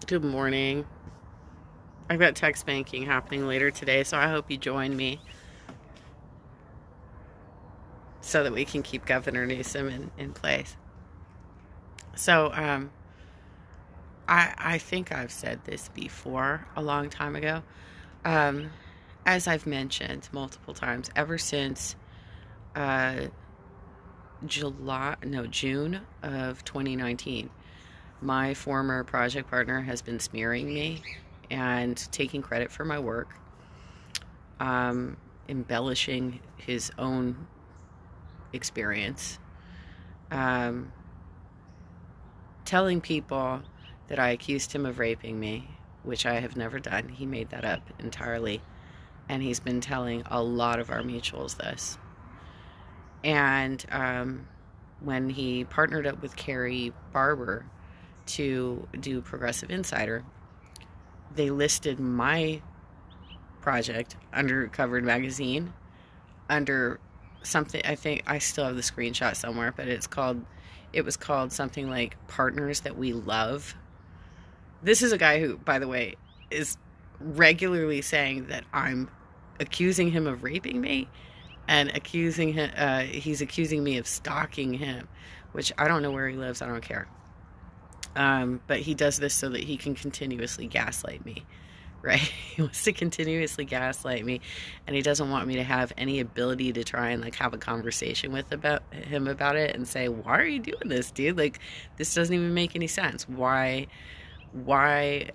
Good morning. I've got tech spanking happening later today, so I hope you join me so that we can keep Governor Newsom in place. So, I think I've said this before a long time ago. Um, as I've mentioned multiple times, ever since uh, June of 2019, my former project partner has been smearing me and taking credit for my work, embellishing his own experience, um, telling people that I accused him of raping me, which I have never done. He made that up entirely. And he's been telling a lot of our mutuals this. And when he partnered up with Carrie Barber to do Progressive Insider, they listed my project under Covered Magazine under something. I think I still have the screenshot somewhere, but it was called something like Partners That We Love. This is a guy who, by the way, is regularly saying that I'm accusing him of raping me and he's accusing me of stalking him, which I don't know where he lives. I don't care. But he does this so that he can continuously gaslight me, right? He wants to continuously gaslight me, and he doesn't want me to have any ability to try and have a conversation with him about it and say, why are you doing this, dude? This doesn't even make any sense. Why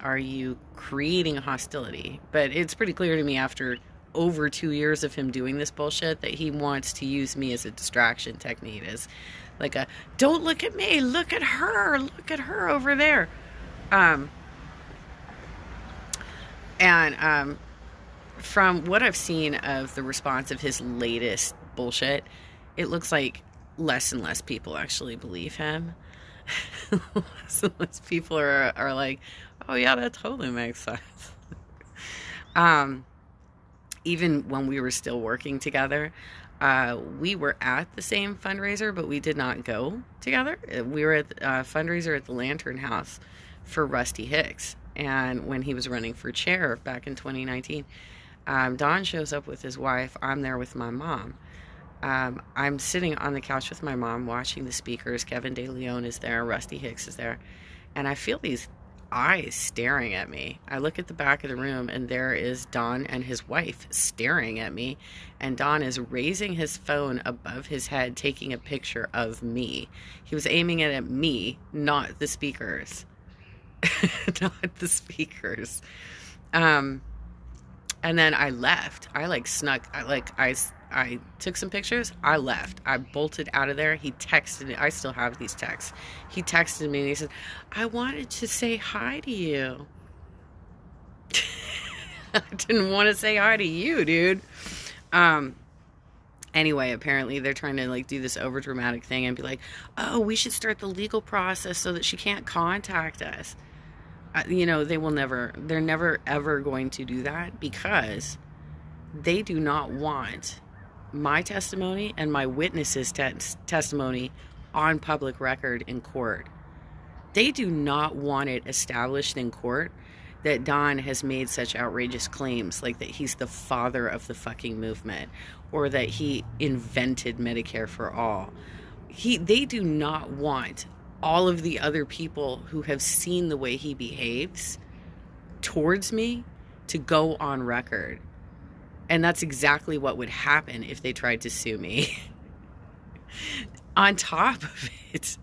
are you creating a hostility? But it's pretty clear to me after over 2 years of him doing this bullshit that he wants to use me as a distraction technique, as don't look at me, look at her over there. And from what I've seen of the response of his latest bullshit, it looks like less and less people actually believe him. Less and less people are like, oh yeah, that totally makes sense. Even when we were still working together, we were at the same fundraiser, but we did not go together. We were at a fundraiser at the Lantern House for Rusty Hicks. And when he was running for chair back in 2019, Don shows up with his wife. I'm there with my mom. I'm sitting on the couch with my mom watching the speakers. Kevin De Leon is there. Rusty Hicks is there. And I feel these eyes staring at me. I look at the back of the room, and there is Don and his wife staring at me. And Don is raising his phone above his head, taking a picture of me. He was aiming it at me, not the speakers. Not the speakers. And then I left. I snuck. I took some pictures. I left. I bolted out of there. He texted me. I still have these texts. He texted me and he said, I wanted to say hi to you. I didn't want to say hi to you, dude. Anyway, apparently they're trying to do this over dramatic thing and be like, oh, we should start the legal process so that she can't contact us. They're never ever going to do that because they do not want my testimony and my witnesses' testimony on public record in court. They do not want it established in court that Don has made such outrageous claims, like that he's the father of the fucking movement or that he invented Medicare for all. They do not want all of the other people who have seen the way he behaves towards me to go on record. And that's exactly what would happen if they tried to sue me. On top of it,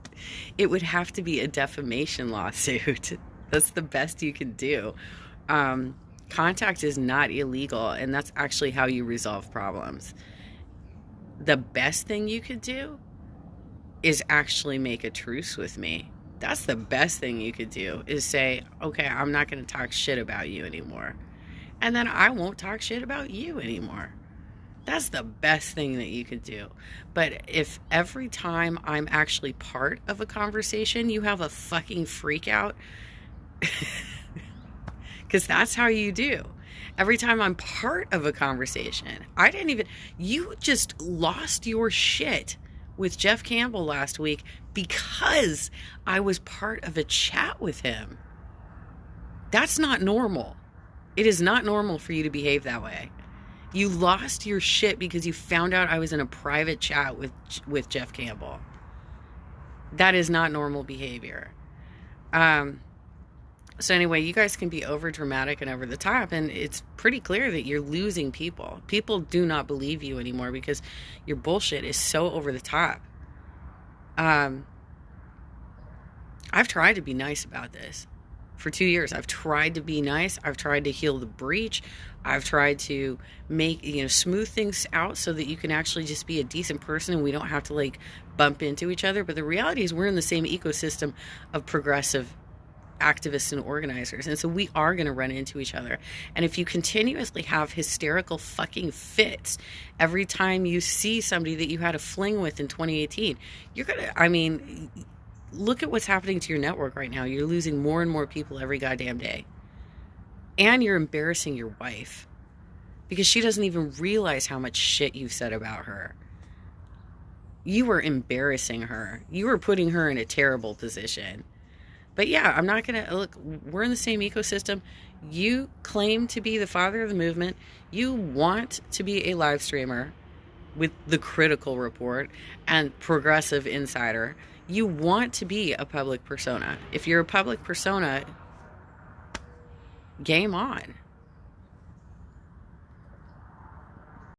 it would have to be a defamation lawsuit. That's the best you can do. Contact is not illegal, and that's actually how you resolve problems. The best thing you could do is actually make a truce with me. That's the best thing you could do, is say, okay, I'm not going to talk shit about you anymore. And then I won't talk shit about you anymore. That's the best thing that you could do. But if every time I'm actually part of a conversation, you have a fucking freak out, because that's how you do. Every time I'm part of a conversation, you just lost your shit with Jeff Campbell last week because I was part of a chat with him. That's not normal. It is not normal for you to behave that way. You lost your shit because you found out I was in a private chat with Jeff Campbell. That is not normal behavior. So anyway, you guys can be over dramatic and over the top, and it's pretty clear that you're losing people. People do not believe you anymore because your bullshit is so over the top. I've tried to be nice about this. For 2 years, I've tried to be nice. I've tried to heal the breach. I've tried to make, smooth things out so that you can actually just be a decent person and we don't have to like bump into each other. But the reality is we're in the same ecosystem of progressive activists and organizers. And so we are going to run into each other. And if you continuously have hysterical fucking fits every time you see somebody that you had a fling with in 2018, you're going to, look at what's happening to your network right now. You're losing more and more people every goddamn day. And you're embarrassing your wife because she doesn't even realize how much shit you've said about her. You were embarrassing her. You were putting her in a terrible position. But yeah, I'm not going to look, we're in the same ecosystem. You claim to be the father of the movement. You want to be a live streamer with the Critical Report and Progressive Insider. You want to be a public persona. If you're a public persona, game on.